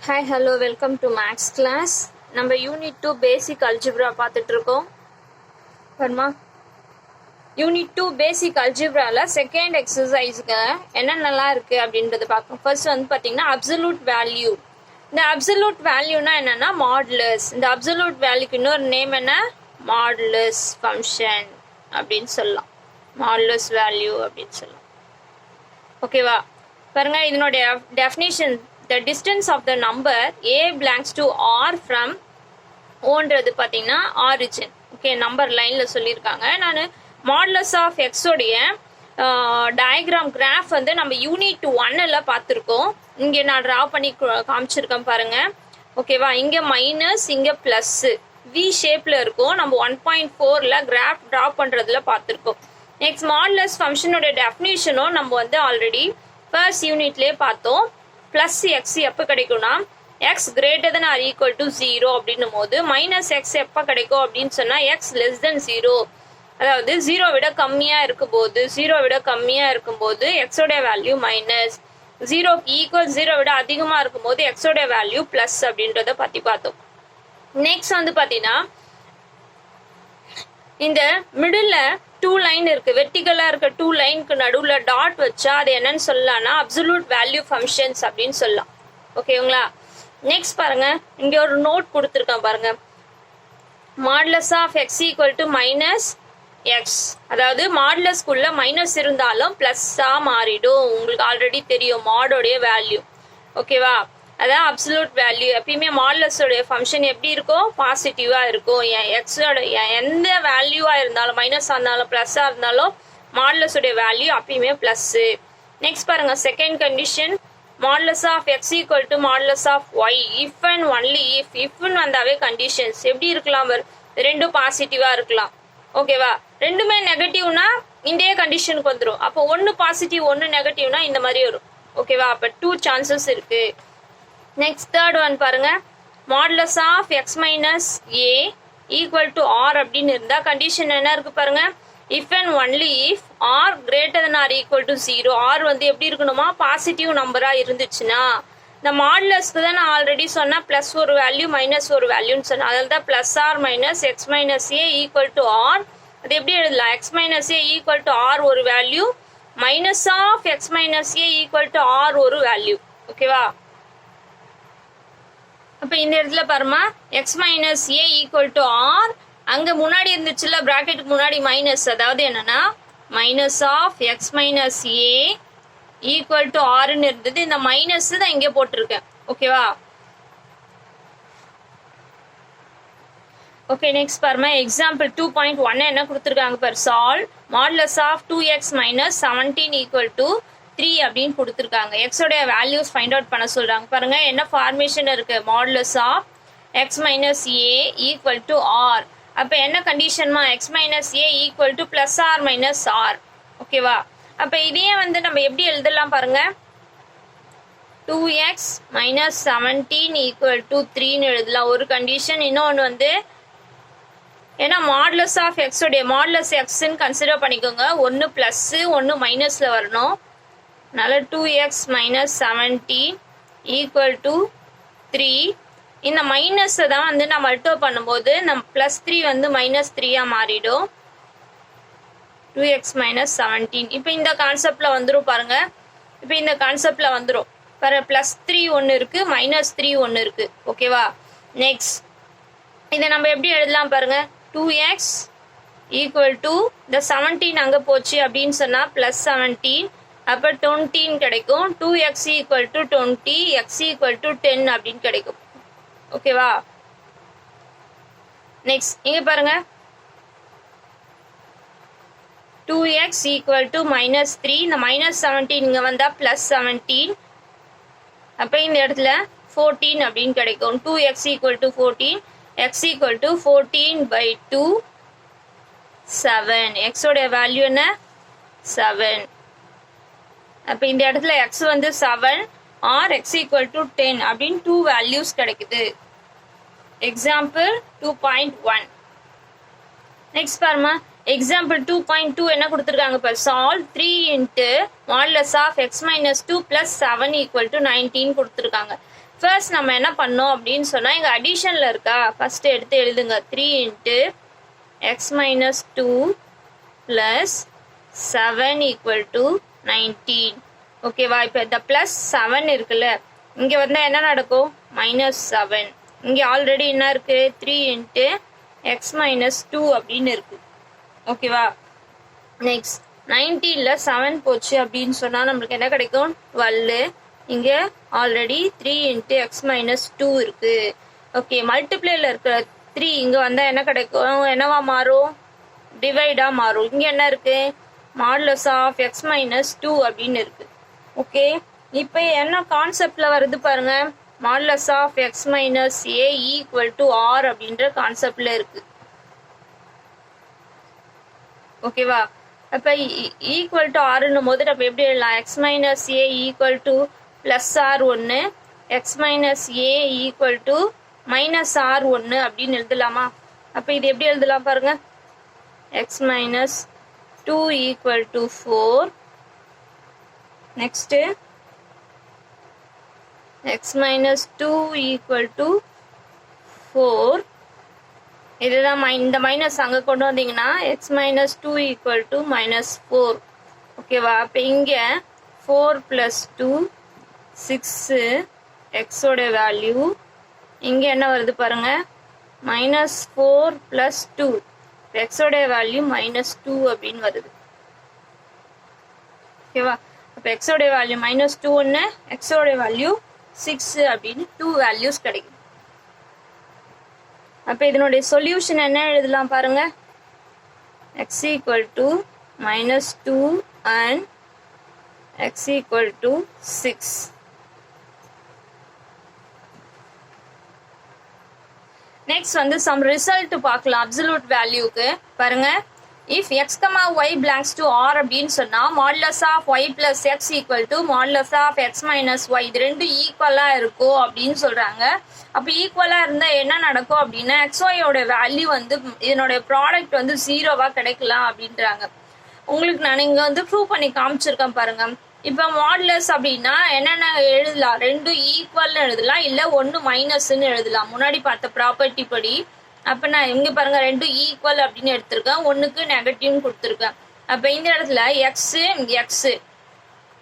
Hi, hello, welcome to Max class. நம்ம unit 2 பேசிக் algebra பார்த்துட்டு இருக்கோம். பர்மா யூனிட் 2 பேசிக் அல்ஜிப்ரால second எக்ஸசைஸ்க்கு என்னென்னலாம் இருக்கு அப்படின்றத பார்க்கணும். ஃபர்ஸ்ட் வந்து பார்த்தீங்கன்னா அப்சல்யூட் வேல்யூ. இந்த அப்சல்யூட் வேல்யூனா என்னன்னா மாடுலஸ். இந்த அப்சல்யூட் வேல்யூக்கு இன்னொரு நேம் என்ன? மாடுலஸ் ஃபங்க்ஷன் அப்படின்னு சொல்லலாம். மாடுலஸ் வேல்யூ அப்படின்னு சொல்லலாம். ஓகேவா? பாருங்க இதனுடைய definition. The distance of the number a belongs to r from ஓன்றது பார்த்தீங்கன்னா ஆரிஜின். ஓகே, நம்பர் லைனில் சொல்லியிருக்காங்க. நான் மாடுலஸ் ஆஃப் எக்ஸோடைய டயக்ராம் கிராஃப் வந்து நம்ம யூனிட் 1ல் பார்த்துருக்கோம். இங்கே நான் ட்ரா பண்ணி காமிச்சிருக்கேன் பாருங்க. ஓகேவா? இங்கே மைனஸ், இங்கே ப்ளஸ்ஸு வி ஷேப்பில் இருக்கும். நம்ம 1.4ல் கிராஃப் ட்ரா பண்ணுறதுல பார்த்துருக்கோம். நெக்ஸ்ட் மாடுலஸ் ஃபங்க்ஷனோட டெஃபினிஷனும் நம்ம வந்து ஆல்ரெடி ஃபர்ஸ்ட் யூனிட்லேயே பார்த்தோம். பிளஸ் எக்ஸ் எப்போ கிடைக்கும்னா x greater than R equal to 0 அப்படின்னும் போது மைனஸ் எக்ஸ் எப்போ கிடைக்கும் அப்படின்னு சொன்னால் எக்ஸ் லெஸ் தென் 0, அதாவது 0 விட கம்மியாக இருக்கும்போது எக்ஸோட வேல்யூ மைனஸ், 0க்கு ஈக்குவல் 0 விட அதிகமாக இருக்கும்போது எக்ஸோட வேல்யூ பிளஸ் அப்படின்றத பற்றி பார்த்தோம். நெக்ஸ்ட் வந்து பார்த்தீங்கன்னா இந்த மிடில் 2 லைன் இருக்கு, வெர்டிகலா இருக்க 2 லைனுக்கு நடுவில் டாட் வச்சா அது என்னன்னு சொல்லலாம்னா அப்சல்யூட் வேல்யூ ஃபங்க்ஷன்ஸ் அப்படின்னு சொல்லலாம். ஓகேங்களா? நெக்ஸ்ட் பாருங்க, இங்க ஒரு நோட் கொடுத்துருக்கேன் பாருங்க. Modulus of x equal to minus x, அதாவது மாடுலஸ்குள்ள மைனஸ் இருந்தாலும் பிளஸ்ஸா மாறிடும். உங்களுக்கு ஆல்ரெடி தெரியும் மாடோடைய வேல்யூ. ஓகேவா? அதான் அப்சல்யூட் வேல்யூ. எப்பயுமே மாடுலஸோடைய ஃபங்க்ஷன் எப்படி இருக்கும்? பாசிட்டிவாக இருக்கும். எக்ஸோட எந்த வேல்யூவாக இருந்தாலும், மைனஸாக இருந்தாலும் ப்ளஸ்ஸாக இருந்தாலும் மாடுலஸோடைய வேல்யூ எப்பயுமே ப்ளஸ்ஸு. நெக்ஸ்ட் பாருங்க, second condition modulus of x equal to modulus of y if and only if. இஃப்னு வந்தாவே கண்டிஷன்ஸ் எப்படி இருக்கலாம்? ரெண்டும் பாசிட்டிவாக இருக்கலாம். ஓகேவா? ரெண்டுமே நெகட்டிவ்னா இந்த கண்டிஷனுக்கு வந்துடும். அப்போ ஒன்று பாசிட்டிவ் ஒன்று நெகட்டிவ்னா இந்த மாதிரி வரும். ஓகேவா? அப்போ 2 சான்சஸ் இருக்கு. நெக்ஸ்ட் தேர்ட் ஒன் பாருங்க, modulus of x minus a equal to r அப்படின்னு இருந்தா கண்டிஷன் என்ன இருக்கு பாருங்க. If and only if r greater than R equal to 0. R வந்து எப்படி இருக்கணுமா? பாசிட்டிவ் நம்பரா இருந்துச்சுன்னா. இந்த மாடுலஸ்க்கு தான் நான் ஆல்ரெடி சொன்னா பிளஸ் ஒரு வேல்யூ மைனஸ் ஒரு வேல்யூன்னு சொன்னேன். அதில் தான் plus R minus x minus a equal to r. அது எப்படி எழுதலாம்? X minus a equal to r ஒரு value, minus of x minus a equal to r ஒரு வேல்யூ. ஓகேவா? அப்ப இந்த இடத்துல பாருமா, x minus a equal to r, அங்க முன்னாடி இருந்துச்சுல பிராக்கெட்டுக்கு முன்னாடி மைனஸ், அதாவது என்னன்னா minus of x minus a equal to ஆர்ன்னு இருந்தது. இந்த மைனஸ் தான் இங்கே போட்டிருக்கேன். ஓகேவா? ஓகே, நெக்ஸ்ட் பாருமா, எக்ஸாம்பிள் 2.1 என்ன கொடுத்துருக்காங்க பாரு. Solve modulus of 2x minus 17 equal to 3 அப்படின்னு கொடுத்துருக்காங்க. எக்ஸோடைய வேல்யூஸ் ஃபைண்ட் அவுட் பண்ண சொல்றாங்க. பாருங்க என்ன ஃபார்மேஷன் இருக்கு. Modulus of x minus a equal to r. அப்போ என்ன கண்டிஷன்மா? X minus a equal to plus R minus r. ஓகேவா? அப்போ இதையே வந்து நம்ம எப்படி எழுதலாம் பாருங்க. 2x மைனஸ் 17 ஈக்குவல் டு 3ன்னு எழுதலாம் ஒரு கண்டிஷன். இன்னொன்று வந்து ஏன்னா மாடுலஸ் ஆஃப் எக்ஸோடைய மாடுலஸ் எக்ஸ்ன்னு கன்சிடர் பண்ணிக்கோங்க. ஒன்று ப்ளஸ்ஸு ஒன்று மைனஸில் வரணும். அதனால 2x மைனஸ் 17 ஈக்குவல் டு 3. இந்த மைனஸை தான் வந்து நான் மல்டிப்ளை பண்ணும்போது நம்ம ப்ளஸ் 3 வந்து மைனஸ் 3யா மாறிடும். 2x மைனஸ் 17 இப்போ இந்த கான்செப்ட்ல வந்துடும் பாருங்க. இப்போ இந்த கான்செப்ட்ல வந்துடும் பாரு. ப்ளஸ் 3 ஒன்று இருக்கு, மைனஸ் 3 ஒன்று இருக்கு. ஓகேவா? நெக்ஸ்ட் இதை நம்ம எப்படி எழுதலாம் பாருங்க. 2x ஈக்குவல் டு இந்த 17 அங்கே போச்சு அப்படின்னு சொன்னால் ப்ளஸ் 17, அப்போ 20 கிடைக்கும். 2x equal to 20, x equal to 10 அப்படின்னு கிடைக்கும். ஓகேவா? நெக்ஸ்ட் இங்க பாருங்க, 2x ஈக்குவல் டு மைனஸ் 3, இந்த மைனஸ் 17 இங்க வந்தா பிளஸ் 17, அப்போ இந்த இடத்துல 14 அப்படின்னு கிடைக்கும். 2x equal to 14, x equal to 14 by 2 7. எக்ஸோட வேல்யூ என்ன? 7. அப்போ இந்த இடத்துல x வந்து 7 or x equal to 10 அப்படின்னு 2 வேல்யூஸ் கிடைக்குது. எக்ஸாம்பிள் 2.1. நெக்ஸ்ட் பாருமா, எக்ஸாம்பிள் 2.2 என்ன கொடுத்துருக்காங்க பாரு. Solve 3 into modulus of x minus 2 plus 7 equal to 19 கொடுத்துருக்காங்க. ஃபர்ஸ்ட் நம்ம என்ன பண்ணோம் அப்படின்னு சொன்னா இங்க அடிஷன்ல இருக்கா, ஃபர்ஸ்ட் எடுத்து எழுதுங்க. 3 into X minus 2 plus 7 equal to 19. ஓகேவா? இப்போ இந்த பிளஸ் 7 இருக்குல்ல, இங்க வந்து என்ன நடக்கும், மைனஸ் 7. இங்க ஆல்ரெடி என்ன இருக்கு, 3 இன்ட்டு எக்ஸ் மைனஸ் 2 அப்படின்னு இருக்கு. ஓகேவா? நெக்ஸ்ட் 19ல 7 போச்சு அப்படின்னு சொன்னா நம்மளுக்கு என்ன கிடைக்கும், 12. இங்க ஆல்ரெடி 3 இன்ட்டு எக்ஸ் மைனஸ் 2 இருக்கு. ஓகே, மல்டிப்ளேல இருக்கிற 3 இங்க வந்தா என்ன கிடைக்கும், என்னவா மாறும், டிவைடா மாறும். இங்க என்ன இருக்கு, மாடுலஸ் ஆஃப் எக்ஸ் மைனஸ் 2 அப்படின்னு இருக்கு. ஓகே, இப்போ என்ன கான்செப்ட்ல வருது பாருங்க, modulus of x minus a equal to r அப்படின்ற கான்செப்ட்ல இருக்கு. ஓகேவா? அப்ப ஈக்குவல் டு ஆறுன்னும் போது நம்ம எப்படி எழுதலாம், x minus a equal to plus r 1, x minus a equal to minus r 1 அப்படின்னு எழுதலாமா? அப்ப இது எப்படி எழுதலாம் பாருங்க, x minus 2 equal to 4, next x minus 2 equal to 4. இதுதான் இந்த மைனஸ் அங்கே கொண்டு வந்தீங்கன்னா x minus 2 equal to minus 4. ஓகேவா? அப்போ இங்கே 4 ப்ளஸ் 2 6 எக்ஸோட வேல்யூ. இங்கே என்ன வருது பாருங்க, மைனஸ் 4 ப்ளஸ் 2, எக்ஸோட வேல்யூ மைனஸ் 2 அப்படின்னு வருது. ஓகேவா? அப்போ எக்ஸோட வேல்யூ மைனஸ் 2 ஒன்று, எக்ஸோட வேல்யூ 6 அப்படின்னு 2 வேல்யூஸ் கிடைக்கும். அப்போ இதனுடைய சொல்யூஷன் என்ன எழுதலாம் பாருங்க, x equal to minus 2 and x equal to 6. Next வந்து சம் ரிசல்ட் பார்க்கலாம் அப்சல்யூட் வேல்யூக்கு. பாருங்க, if x, y belongs to r அப்படின்னு சொன்னா modulus of y plus x equal to modulus of x minus y, இது ரெண்டும் ஈக்குவலா இருக்கும் அப்படின்னு சொல்றாங்க. அப்ப ஈக்குவலா இருந்தா என்ன நடக்கும் அப்படின்னா xy வேல்யூ வந்து இதனுடைய ப்ராடக்ட் வந்து 0வா கிடைக்கலாம் அப்படின்றாங்க. உங்களுக்கு நான் இங்க வந்து ப்ரூவ் பண்ணி காமிச்சிருக்கேன் பாருங்க. இப்ப மாடுலஸ் அப்படின்னா என்னென்ன எழுதலாம், ரெண்டும் ஈக்குவல்னு எழுதலாம், இல்ல ஒன்னு மைனஸ்ன்னு எழுதலாம் முன்னாடி பார்த்த ப்ராப்பர்ட்டி படி. அப்ப நான் இங்க பாருங்க ரெண்டும் ஈக்குவல் அப்படின்னு எடுத்திருக்கேன், ஒன்னுக்கு நெகட்டிவ்னு கொடுத்துருக்கேன். அப்ப இந்த இடத்துல எக்ஸ்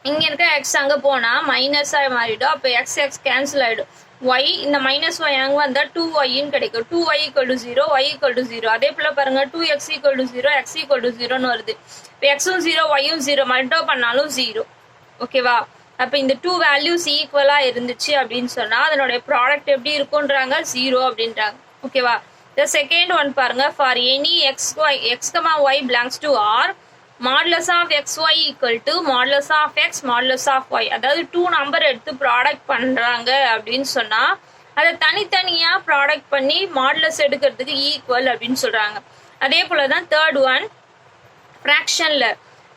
இங்க இருக்க எக்ஸ் அங்க போனா மைனஸா மாறிடும். அப்ப எக்ஸ் எக்ஸ் கேன்சல் ஆயிடும். ஒய் இந்த மைனஸ் ஒய் அங்க வந்தா 2y கிடைக்கும். 2y = 0, y = 0. அதே போல பாருங்க 2x = 0, x = 0ன்னு வருது. இப்போ எக்ஸும் 0 ஒய்யும் 0 மல்டிப்ளை பண்ணாலும் 0. ஓகேவா? அப்ப இந்த 2 வேல்யூஸ் ஈக்குவலா இருந்துச்சு அப்படின்னு சொன்னா அதனுடைய ப்ராடக்ட் எப்படி இருக்கும்ன்றாங்க, 0 அப்படின்றாங்க. ஓகேவா? The second one பாருங்க, for any x, y belongs to R, modulus of xy equal to modulus of x modulus of y. அதாவது 2 நம்பர் எடுத்து ப்ராடக்ட் பண்றாங்க அப்படின்னு சொன்னா அதை தனித்தனியா ப்ராடக்ட் பண்ணி மாடுலஸ் எடுக்கிறதுக்கு ஈக்குவல் அப்படின்னு சொல்றாங்க. அதே போலதான் தேர்ட் ஒன் ஃப்ராக்ஷன்ல.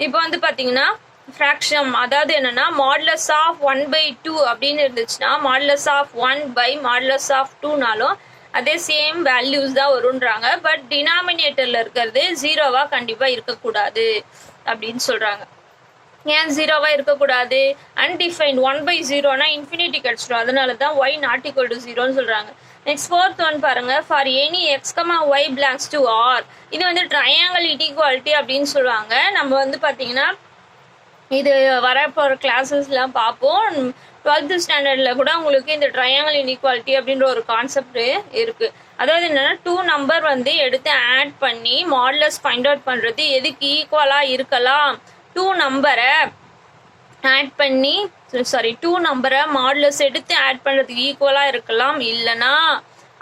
இப்போ வந்து பாத்தீங்கன்னா ஃப்ராக்ஷன் அதாவது என்னன்னா மாடுலஸ் ஆஃப் 1/2 அப்படின்னு இருந்துச்சுன்னா மாடுலஸ் ஆஃப் 1/2 அதே சேம் வேல்யூஸ் தான் வரும்ன்றாங்க. பட் டினாமினேட்டர்ல இருக்கிறது 0வா கண்டிப்பா இருக்கக்கூடாது அப்படின்னு சொல்றாங்க. ஏன் 0வா இருக்கக்கூடாது, அன்டிஃபைன்ட் 1/0னா இன்ஃபினிட்டி கிடைச்சிடும், அதனாலதான் y not equal to 0ன்னு சொல்றாங்க. நெக்ஸ்ட் ஃபோர்த் ஒன் பாருங்க, for any x, y belongs to R. இது வந்து ட்ரையாங்கிள் இன்இக்வாலிட்டி அப்படின்னு சொல்லுவாங்க. நம்ம வந்து பாத்தீங்கன்னா இது வரப்போற கிளாஸஸ்லாம் பார்ப்போம். 12th ஸ்டாண்டர்ட்ல கூட உங்களுக்கு இந்த ட்ரையாங்கிள் இன்இக்வாலிட்டி அப்படின்ற ஒரு கான்செப்ட் இருக்கு. அதாவது என்னன்னா 2 நம்பர் வந்து எடுத்து ஆட் பண்ணி மாடுலஸ் ஃபைண்ட் அவுட் பண்றது எதுக்கு ஈக்குவலா இருக்கலாம், 2 நம்பரை ஆட் பண்ணி 2 நம்பரை மாடுலஸ் எடுத்து ஆட் பண்றதுக்கு ஈக்குவலா இருக்கலாம், இல்லைன்னா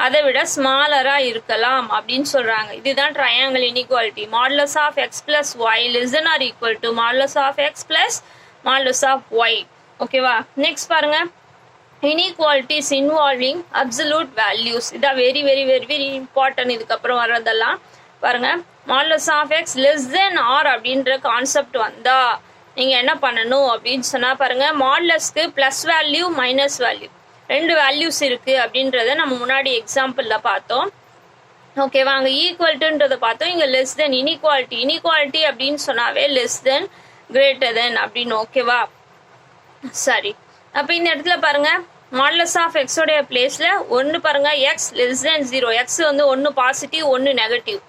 அதை விட ஸ்மாலரா இருக்கலாம் அப்படின்னு சொல்றாங்க. இதுதான் triangle inequality. Modulus of x plus y less than R equal to modulus of x plus modulus of y. ஓகேவா? நெக்ஸ்ட் பாருங்க, இன்இக்வாலிட்டிஸ் இன்வால்விங் அப்சல்யூட் வேல்யூஸ். இதான் very very very very important. இதுக்கப்புறம் வர்றதெல்லாம் பாருங்க, modulus of x less than r அப்படின்ற concept வந்தா நீங்க என்ன பண்ணணும் அப்படின்னு சொன்னா பாருங்க, மாடுலஸ்க்கு plus value minus value 2 values இருக்கு அப்படின்றத நம்ம முன்னாடி எக்ஸாம்பிள்ல பார்த்தோம். ஓகேவா? அங்க ஈக்குவல்ட்டுன்றதை பார்த்தோம், இங்க லெஸ் தென். இன்இக்வாலிட்டி அப்படின்னு சொன்னாவே லெஸ் தென் கிரேட்டர் தென் அப்படின்னு. ஓகேவா? சரி, அப்ப இந்த இடத்துல பாருங்க மாடுலஸ் ஆஃப் எக்ஸோடைய பிளேஸ்ல 1 பாருங்க, எக்ஸ் லெஸ் தென் 0. எக்ஸ் வந்து 1 பாசிட்டிவ் 1 நெகட்டிவ்.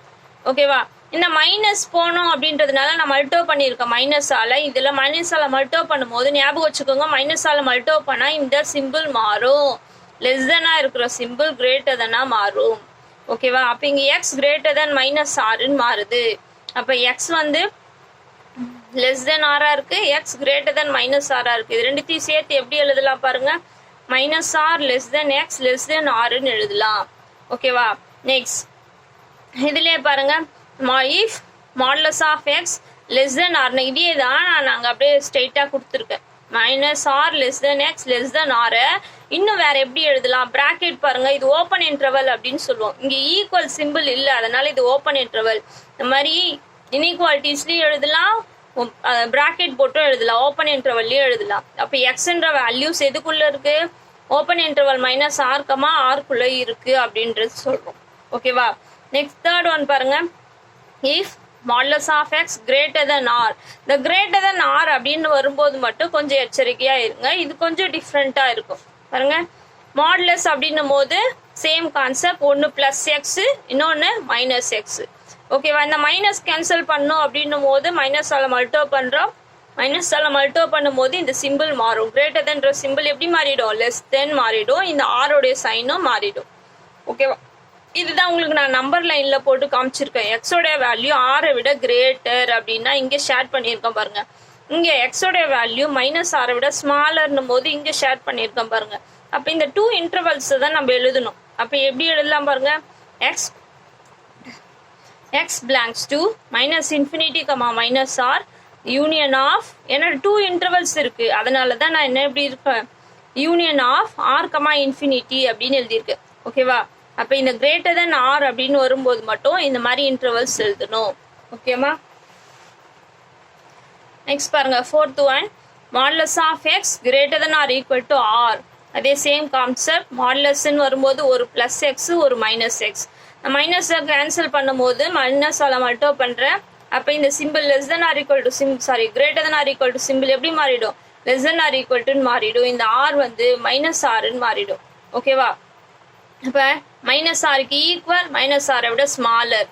ஓகேவா? இந்த மைனஸ் போனோம் அப்படின்றதுனால நான் மல்டோ பண்ணியிருக்கேன் மைனஸ் ஆல. இதுல மைனஸ் ஆல மல்டோ பண்ணும்போது ஞாபகம் வச்சுக்கோங்க, மைனஸ் ஆல மல்டோ பண்ணா இந்த சிம்பிள் மாறும். லெஸ் தெனா இருக்கிற சிம்பிள் கிரேட்டர் தெனா மாறும். ஓகேவா? அப்ப இங்க எக்ஸ் கிரேட்டர் தென் மைனஸ் ஆறுன்னு மாறுது. அப்ப எக்ஸ் வந்து லெஸ் தென் ஆரா இருக்கு, எக்ஸ் கிரேட்டர் தென் மைனஸ் ஆரா இருக்கு. இது ரெண்டுத்தையும் சேர்த்து எப்படி எழுதலாம் பாருங்க, minus r less than x less than ஆறுன்னு எழுதலாம். ஓகேவா? நெக்ஸ்ட் இதுலயே பாருங்க, if modulus of x less than r, இதே தான் நாங்கள் அப்படியே ஸ்ட்ரெயிட்டா கொடுத்துருக்கேன். Minus r less than x less than r இன்னும் வேற எப்படி எழுதலாம், பிராக்கெட் பாருங்க, இது ஓப்பன் இன்டர்வல் அப்படின்னு சொல்லுவோம். இங்க ஈக்குவல் சிம்பிள் இல்லை, அதனால இது ஓப்பன் இன்டர்வல். இந்த மாதிரி இன்இக்வாலிட்டிஸ்லயும் எழுதலாம், பிராக்கெட் போட்டும் எழுதலாம், ஓப்பன் இன்டர்வல்லையும் எழுதலாம். அப்ப எக்ஸ்ன்ற வேல்யூஸ் எதுக்குள்ள இருக்கு, open interval minus r comma ஆர்க்குள்ள இருக்கு அப்படின்றது சொல்றோம். ஓகேவா? நெக்ஸ்ட் தேர்ட் ஒன் பாருங்க, if modulus of x greater than r. இந்த கிரேட்டர் தென் ஆர் அப்படின்னு வரும்போது மட்டும் கொஞ்சம் எச்சரிக்கையா இருங்க, இது கொஞ்சம் டிஃப்ரெண்டா இருக்கும். பாருங்க, மாடுலஸ் அப்படின்னும் போது சேம் கான்செப்ட், ஒன்னு பிளஸ் எக்ஸ் இன்னொன்னு மைனஸ் எக்ஸ். ஓகேவா? இந்த மைனஸ் கேன்சல் பண்ணும் அப்படின்னும் போது மைனஸ் ஆல மல்டோ பண்றோம், மைனஸ் ஆல மல்டோ பண்ணும் போது இந்த சிம்பிள் மாறும். கிரேட்டர் தென்ற சிம்பிள் எப்படி மாறிடும், லெஸ் தென் மாறிடும், இந்த ஆரோடைய சைனும் மாறிடும். ஓகேவா? இதுதான் உங்களுக்கு நான் நம்பர் லைன்ல போட்டு காமிச்சிருக்கேன். எக்ஸோடைய வேல்யூ ஆரை விட கிரேட்டர் அப்படின்னா இங்க ஷேர் பண்ணியிருக்கேன் பாருங்க. இங்க எக்ஸோடைய வேல்யூ மைனஸ் ஆரை விட ஸ்மாலர்னும் போது இங்க ஷேர் பண்ணியிருக்கேன் பாருங்க. அப்ப இந்த 2 இன்டர்வல்ஸ் தான் நம்ம எழுதணும். அப்ப எப்படி எழுதலாம் பாருங்க, X x belongs to minus infinity comma minus r union of, ஏன்னா 2 இன்டர்வல்ஸ் இருக்கு, அதனால தான் நான் என்ன எப்படி இருக்கேன், union of r comma infinity அப்படின்னு எழுதியிருக்கேன். ஓகேவா? அப்ப இந்த கிரேட்டர் தென் r அப்படின்னு வரும்போது மட்டும் இந்த மாதிரி இன்டர்வல்ஸ் எழுதணும். ஓகேமா? நெக்ஸ்ட் பாருங்க, fourth one, modulus of x greater than R equal to r. அதே சேம் கான்செப்ட், மாடுலஸ்ன்னு வரும்போது ஒரு பிளஸ் எக்ஸ் ஒரு மைனஸ் எக்ஸ். மைனஸ் கேன்சல் பண்ணும் போது மைனஸ் ஆல மல்டோ பண்றேன். அப்ப இந்த simple less than R equal to greater than R equal to simple எப்படி மாறிடும், less than R equal to மாறிடும். இந்த ஆர் வந்து மைனஸ் ஆர்ன்னு மாறிடும். ஓகேவா? அப்ப மைனஸ் ஆருக்கு ஈக்குவல், மைனஸ் ஆரை விட ஸ்மாலர்.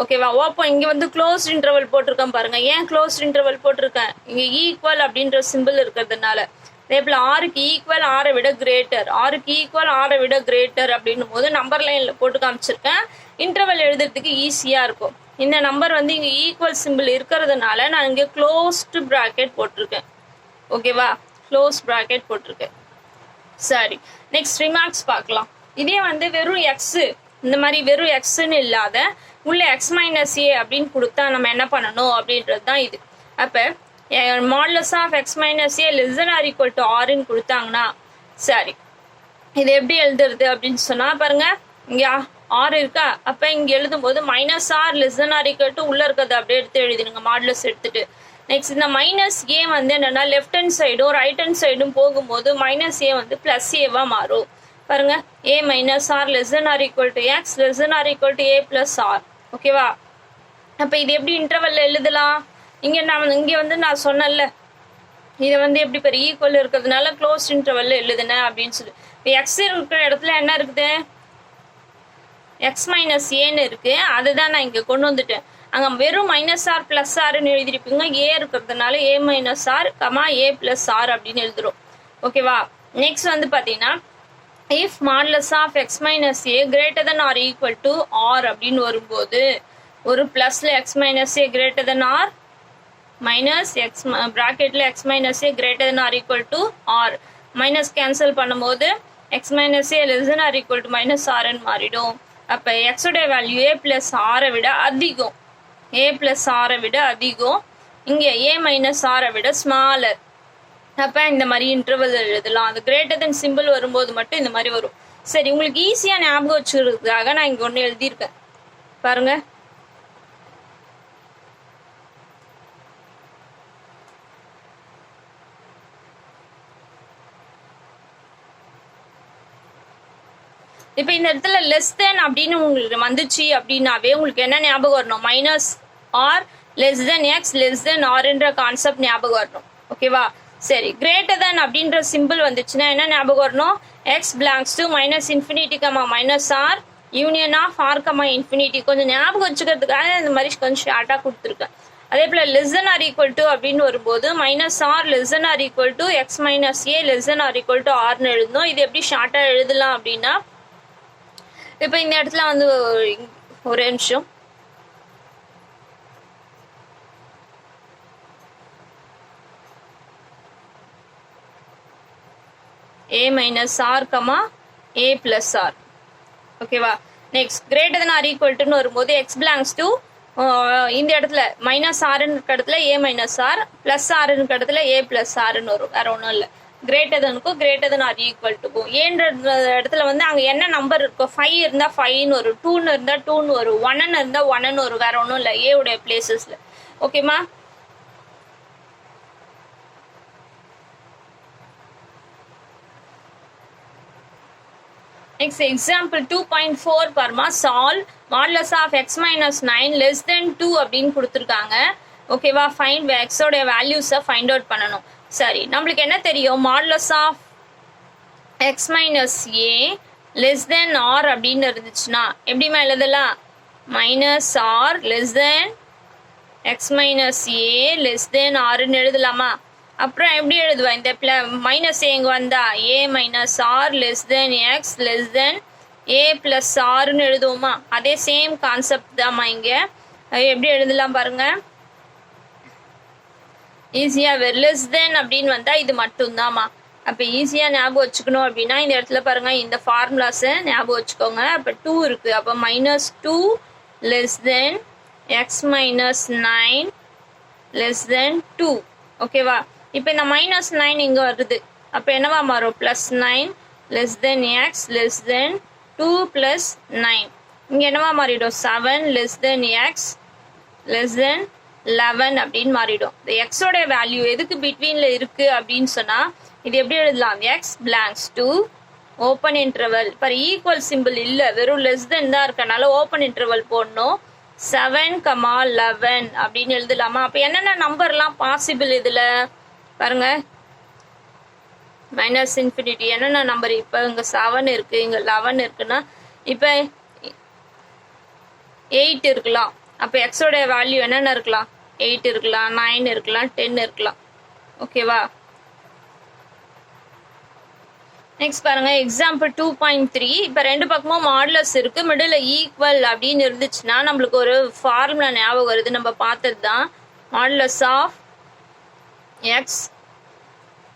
ஓகேவா? ஓப்பன் இங்க வந்து க்ளோஸ்ட் இன்டர்வல் போட்டிருக்கேன் பாருங்க. ஏன் க்ளோஸ்ட் இன்டர்வல் போட்டிருக்கேன், இங்க ஈக்குவல் அப்படின்ற சிம்பிள் இருக்கிறதுனால. அதே போல ஆருக்கு ஈக்குவல் ஆரை விட கிரேட்டர், ஆருக்கு ஈக்குவல் ஆரை விட கிரேட்டர் அப்படின்னும் போது நம்பர் லைன்ல போட்டு காமிச்சிருக்கேன். இன்டர்வல் எழுதுறதுக்கு ஈஸியா இருக்கும். இந்த நம்பர் வந்து இங்க ஈக்குவல் சிம்பிள் இருக்கிறதுனால நான் இங்க க்ளோஸ்ட் பிராக்கெட் போட்டிருக்கேன். ஓகேவா? க்ளோஸ் பிராக்கெட் போட்டிருக்கேன். சரி, நெக்ஸ்ட் ரிமார்க்ஸ் பார்க்கலாம். இதே வந்து வெறும் எக்ஸ், இந்த மாதிரி வெறும் எக்ஸ்ன்னு இல்லாத உள்ள எக்ஸ் மைனஸ் ஏ அப்படின்னு கொடுத்தா நம்ம என்ன பண்ணணும் அப்படின்றது தான் இது. அப்ப modulus of x minus a less than R equal to ஆர்ன்னு கொடுத்தாங்கன்னா, சரி இது எப்படி எழுதுறது அப்படின்னு சொன்னா பாருங்க, இங்க ஆர் இருக்கா, அப்ப இங்க எழுதும் போது minus r less than R equal to உள்ள இருக்கிறது அப்படியே எடுத்து எழுதிடுங்க மாடுலஸ் எடுத்துட்டு. நெக்ஸ்ட் இந்த மைனஸ் ஏ வந்து என்னன்னா லெஃப்ட் ஹேண்ட் சைடும் ரைட் ஹேண்ட் சைடும் போகும்போது மைனஸ் ஏ வந்து பிளஸ் ஏவா மாறும். பாருங்க, a minus r less than R equal to x less than R equal to a plus r. ஓகேவா? அப்ப இது எப்படி இன்டர்வல்ல எழுதலாம், இங்க வந்து நான் சொன்னேன்ல, இதை வந்து எப்படி பெரிய ஈக்குவல் இருக்கிறதுனால க்ளோஸ் இன்டர்வல்ல எழுதுனேன் அப்படின்னு சொல்லி. இப்போ எக்ஸ் இருக்கிற இடத்துல என்ன இருக்குது, எக்ஸ் மைனஸ் ஏன்னு இருக்கு, அதுதான் நான் இங்க கொண்டு வந்துட்டேன். அங்க வெறும் மைனஸ் ஆர் பிளஸ் ஆர்ன்னு எழுதிருப்பீங்க, ஏ இருக்கிறதுனால a minus r comma a plus r அப்படின்னு எழுதுறோம். ஓகேவா? நெக்ஸ்ட் வந்து பாத்தீங்கன்னா, if modulus of x minus a greater than R equal to r அப்படின்னு வரும்போது ஒரு பிளஸ்ல x minus a greater than r minus x பிராக்கெட்ல x minus a greater than R equal to r, minus cancel பண்ணும்போது x minus a less than R equal to minus ஆர்ன்னு மாறிடும். அப்ப எக்ஸோடைய value ஏ plus ஆரை விட அதிகம், ஏ பிளஸ் ஆரை விட அதிகம், இங்க ஏ மைனஸ் ஆரை விட ஸ்மாலர். அப்ப இந்த மாதிரி இன்டர்வல் எழுதலாம். அது கிரேட்டர் தென் சிம்பிள் வரும்போது மட்டும் இந்த மாதிரி வரும். சரி, உங்களுக்கு ஈஸியா ஞாபகம் வச்சுக்கிறதுக்காக நான் இங்க ஒண்ணு எழுதியிருக்கேன் பாருங்க. இப்ப இந்த இடத்துல லெஸ் தென் அப்படின்னு உங்களுக்கு வந்துச்சு அப்படின்னாவே உங்களுக்கு என்ன ஞாபகம் வரணும், minus r less than x less than ஆர்ன்ற கான்செப்ட் ஞாபகம் வரணும். ஓகேவா? சரி, கிரேட்டர் தேன் அப்படின்ற சிம்பிள் வந்துச்சுன்னா என்ன ஞாபகம் வரணும்? X belongs to minus infinity comma minus r union of r comma infinity. கொஞ்சம் ஞாபகம் வச்சுக்கிறதுக்காக இந்த மாதிரி கொஞ்சம் ஷார்ட்டாக கொடுத்துருக்கேன். அதே போல் less than R equal to அப்படின்னு வரும்போது minus r less than R equal to x minus a less than R equal to ஆர்னு எழுதணும். இது எப்படி ஷார்ட்டாக எழுதலாம் அப்படின்னா, இப்போ இந்த இடத்துல வந்து ஒரு நிமிஷம், a minus r comma a plus r. ஓகேவா? Next greater than R equal டுன்னு வரும்போது எக்ஸ் பிலாங்ஸ் டு இந்த இடத்துல மைனஸ் ஆர்ன்னு இடத்துல ஏ மைனஸ் ஆர் பிளஸ் ஆர்ன்னு இடத்துல ஏ பிளஸ் ஆர்ன்னு வரும். வேற ஒன்றும் இல்லை. கிரேட்டர் தெனுக்கும் கிரேட்டர் தென் ஆர் ஈக்குவல் டுக்கும் ஏன்ற இடத்துல வந்து அங்கே என்ன நம்பர் இருக்கும்? 5 இருந்தால் 5ன்னு வரும், 2ன்னு இருந்தால் 2ன்னு வரும், 1ன்னு இருந்தால் 1ன்னு வரும். வேற ஒன்றும் இல்லை ஏ உடைய பிளேசஸ்ல. ஓகேமா? Next example 2.4 parma solve modulus of x minus 9 less than 2 அப்படின்னு கொடுத்துருக்காங்க. ஓகேவா? ஃபைண்ட் x ஓட வேல்யூஸை ஃபைண்ட் அவுட் பண்ணணும். சரி, நம்மளுக்கு என்ன தெரியும்? modulus of x minus a less than r அப்படின்னு இருந்துச்சுன்னா எப்படிமா எழுதலாம்? minus r less than x minus a less than rன்னு எழுதலாமா? அப்புறம் எப்படி எழுதுவா? இந்த மைனஸ் எங்க வந்தா a minus r less than x less than a plus ஆர்னு எழுதுவோமா? அதே சேம் கான்செப்ட் தான்மா இங்க. எப்படி எழுதலாம் பாருங்க. ஈஸியா லெஸ் தென் அப்படின்னு வந்தா இது மட்டும்தான்மா. அப்ப ஈஸியா ஞாபகம் வச்சுக்கணும் அப்படின்னா இந்த இடத்துல பாருங்க, இந்த ஃபார்முலாஸை ஞாபகம் வச்சுக்கோங்க. அப்ப 2 இருக்கு. அப்ப minus 2 less than x minus 9 less than 2. ஓகேவா? இப்போ இந்த மைனஸ் 9 இங்கே வருது. அப்போ என்னவா மாறும்? Plus 9 less than x less தென் 2 ப்ளஸ் 9. இங்கே என்னவா மாறிடும்? 7 லெஸ் தென் எக்ஸ் லெஸ் தென் 11 அப்படின்னு மாறிடும். இந்த எக்ஸோட வேல்யூ எதுக்கு பிட்வீனில் இருக்குது அப்படின்னு சொன்னால் இது எப்படி எழுதலாம்? X belongs to open interval. இப்போ ஈக்குவல் சிம்பிள் இல்லை, வெறும் லெஸ் தென் தான் இருக்கனால ஓப்பன் இன்டர்வல் போடணும். 7,11 அப்படின்னு எழுதலாமா? அப்போ என்னென்ன நம்பர்லாம் பாசிபிள் இதில் பாருங்க. மைனஸ் இன்ஃபினிட்டி என்னென்ன நம்பர்? இப்போ இங்கே 7 இருக்கு, இங்கே 11 இருக்குன்னா இப்போ 8 இருக்கலாம். அப்போ எக்ஸோட வேல்யூ என்னென்ன இருக்கலாம்? 8 இருக்கலாம், 9 இருக்கலாம், 10 இருக்கலாம். ஓகேவா? நெக்ஸ்ட் பாருங்க எக்ஸாம்பிள் 2.3. இப்போ ரெண்டு பக்கமும் மாடுலஸ் இருக்கு, மிடில் ஈக்குவல் அப்படின்னு இருந்துச்சுன்னா நம்மளுக்கு ஒரு ஃபார்முலா ஞாபகம் வருது, நம்ம பார்த்தது தான். Modulus of x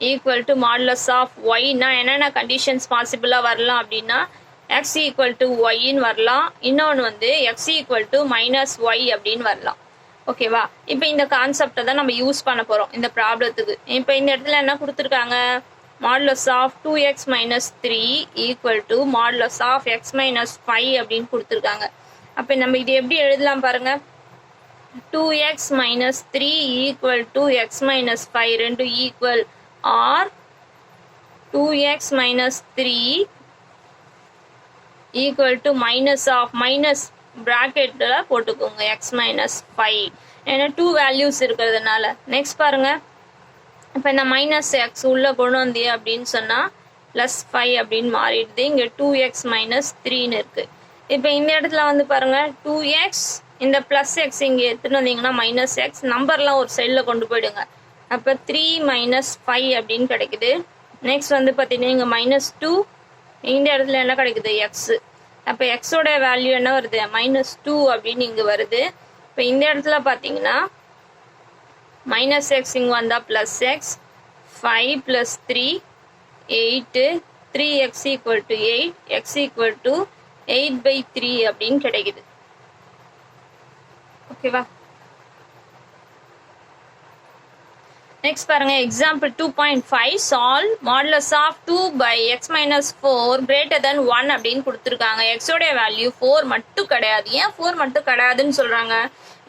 equal to modulus of ஒய்னா என்னென்ன கண்டிஷன்ஸ் பாசிபிளாக வரலாம் அப்படின்னா எக்ஸ் ஈக்குவல் டு ஒய்ன்னு வரலாம், இன்னொன்று வந்து x equal to minus y அப்படின்னு வரலாம். ஓகேவா? இப்போ இந்த கான்செப்டை தான் நம்ம யூஸ் பண்ண போகிறோம் இந்த ப்ராப்ளத்துக்கு. இப்போ இந்த இடத்துல என்ன கொடுத்துருக்காங்க? Modulus of 2x minus 3 equal to modulus of x minus 5 அப்படின்னு கொடுத்துருக்காங்க. அப்போ நம்ம இது எப்படி எழுதலாம் பாருங்க. 2x minus 3 equal to x minus 5 ரெண்டு equal or 2x minus 3 equal to minus of minus bracketல போட்டுக்கோங்க x minus 5 ஏன்னா 2 values இருக்கிறதுனால. நெக்ஸ்ட் பாருங்க, இப்போ இந்த மைனஸ் எக்ஸ் உள்ள கொண்டு வந்தீங்க அப்படின்னு சொன்னா +5 அப்படின்னு மாறிடுது. இங்க 2x minus 3ன்னு இருக்கு. இப்போ இந்த இடத்துல வந்து பாருங்க 2x இந்த பிளஸ் எக்ஸ் இங்கே எடுத்துட்டு வந்தீங்கன்னா மைனஸ் எக்ஸ், நம்பர்லாம் ஒரு சைடில் கொண்டு போயிடுங்க. அப்போ 3 minus 5 அப்படின்னு கிடைக்குது. நெக்ஸ்ட் வந்து பார்த்தீங்கன்னா இங்கே -2, இந்த இடத்துல என்ன கிடைக்குது? எக்ஸ். அப்போ எக்ஸோட வேல்யூ என்ன வருது? -2 அப்படின்னு இங்கே வருது. இப்போ இந்த இடத்துல பார்த்தீங்கன்னா மைனஸ் எக்ஸ் இங்கே வந்தால் plus x, 5 + 3 8, 3x equal to 8, x equal to 8/3 அப்படின்னு கிடைக்குது. ஓகேவா? நெக்ஸ்ட் பாருங்க example 2.5 solve modulus of 2/x minus 4 greater than 1 அப்படின்னு கொடுத்துருக்காங்க. எக்ஸோட வேல்யூ 4 மட்டும் கிடையாது. ஏன் 4 மட்டும் கிடையாதுன்னு சொல்றாங்க?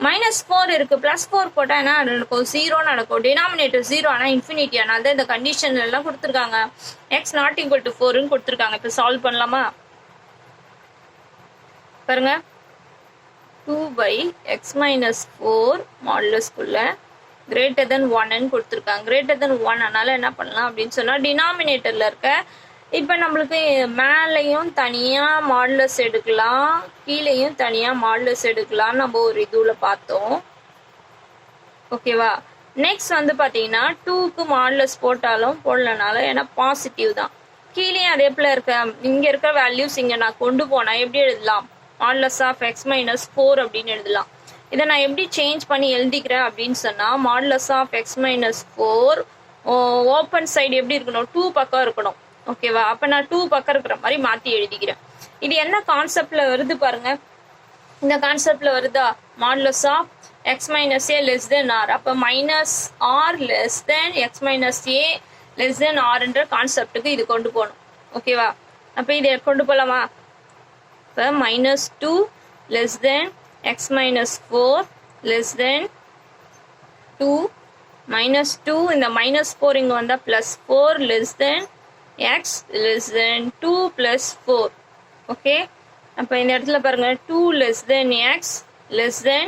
-4 இருக்கு, +4 போட்டா என்ன நடக்கும்? 0 நடக்கும். டினாமினேட்டர் 0 ஆனா இன்ஃபினிட்டி, ஆனால் தான் இந்த கண்டிஷன் எல்லாம் கொடுத்துருக்காங்க. x not equal to 4ன்னு கொடுத்துருக்காங்க. இப்போ சால்வ் பண்ணலாமா பாருங்க. 2/x minus 4 மாடுலஸ்குள்ள greater than 1 கொடுத்துருக்காங்க. greater than 1 அதனால என்ன பண்ணலாம் அப்படின்னு சொன்னா டினாமினேட்டர்ல இருக்க இப்போ நம்மளுக்கு மேலேயும் தனியா மாடுலஸ் எடுக்கலாம், கீழேயும் தனியா மாடுலஸ் எடுக்கலாம் நம்ம ஒரு இதுல பார்த்தோம். ஓகேவா? நெக்ஸ்ட் வந்து பாத்தீங்கன்னா 2க்கு மாடுலஸ் போட்டாலும் போடலனாலும் ஏன்னா பாசிட்டிவ் தான். கீழே அதே போல இருக்க இங்க இருக்க வேல்யூஸ் இங்க நான் கொண்டு போனா எப்படி எழுதலாம்? மாடுலஸ் ஆஃப் x மைனஸ் 4 அப்படின்னு எழுதலாம். இதை நான் எப்படி சேஞ்ச் பண்ணி எழுதிக்கிறேன் அப்படின்னு சொன்னா modulus of x minus 4 open side எப்படி இருக்கணும்? 2 பக்கம் இருக்கணும். ஓகேவா? அப்ப நான் 2 பக்கம் இருக்கிற மாதிரி மாத்தி எழுதிக்கிறேன். இது என்ன கான்செப்ட்ல வருது பாருங்க. இந்த கான்செப்ட்ல வருதா? Modulus of x minus a less than r. அப்ப minus r less than x minus a less than r என்ற கான்செப்டுக்கு இது கொண்டு போகணும். ஓகேவா? அப்ப இதை கொண்டு போலாமா? இப்ப minus 2 less than x minus 4 less than 2 minus 2 இந்த minus 4 இங்க வந்தா plus 4 less than x less than 2 plus 4. Okay, அப்ப இந்த இடத்துல பாருங்க 2 less than x less than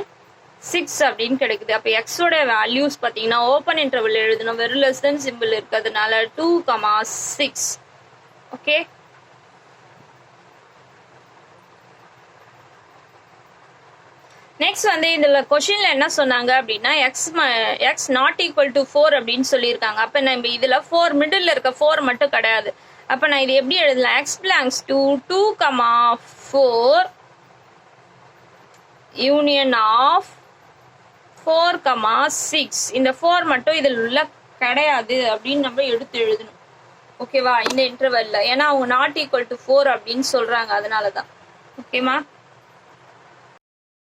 6 அப்படின்னு கிடைக்குது. அப்ப x ஓட வேல்யூஸ் பாத்தீங்கன்னா ஓப்பன் இன்டர்வல் எழுதணும், வெறும் லெஸ் தென் சிம்பிள் இருக்கிறதுனால 2,6. ஓகே, நெக்ஸ்ட் வந்து இதுல கொஸ்டின்ல என்ன சொன்னாங்க அப்படின்னா x நாட் ஈக்குவல் டு 4 அப்படின்னு சொல்லியிருக்காங்க. அப்ப நம்ம இதுல 4 மிடில் இருக்க 4 மட்டும் கிடையாது. அப்ப நான் இது எப்படி எழுதலாம்? x belongs to 2,4 union of 4,6. இந்த 4 மட்டும் இதில் உள்ள கிடையாது அப்படின்னு நம்ம எடுத்து எழுதணும். ஓகேவா? இந்த இன்டர்வெல்ல ஏன்னா அவங்க நாட் ஈக்குவல் டு 4 அப்படின்னு சொல்றாங்க, அதனாலதான். ஓகேமா?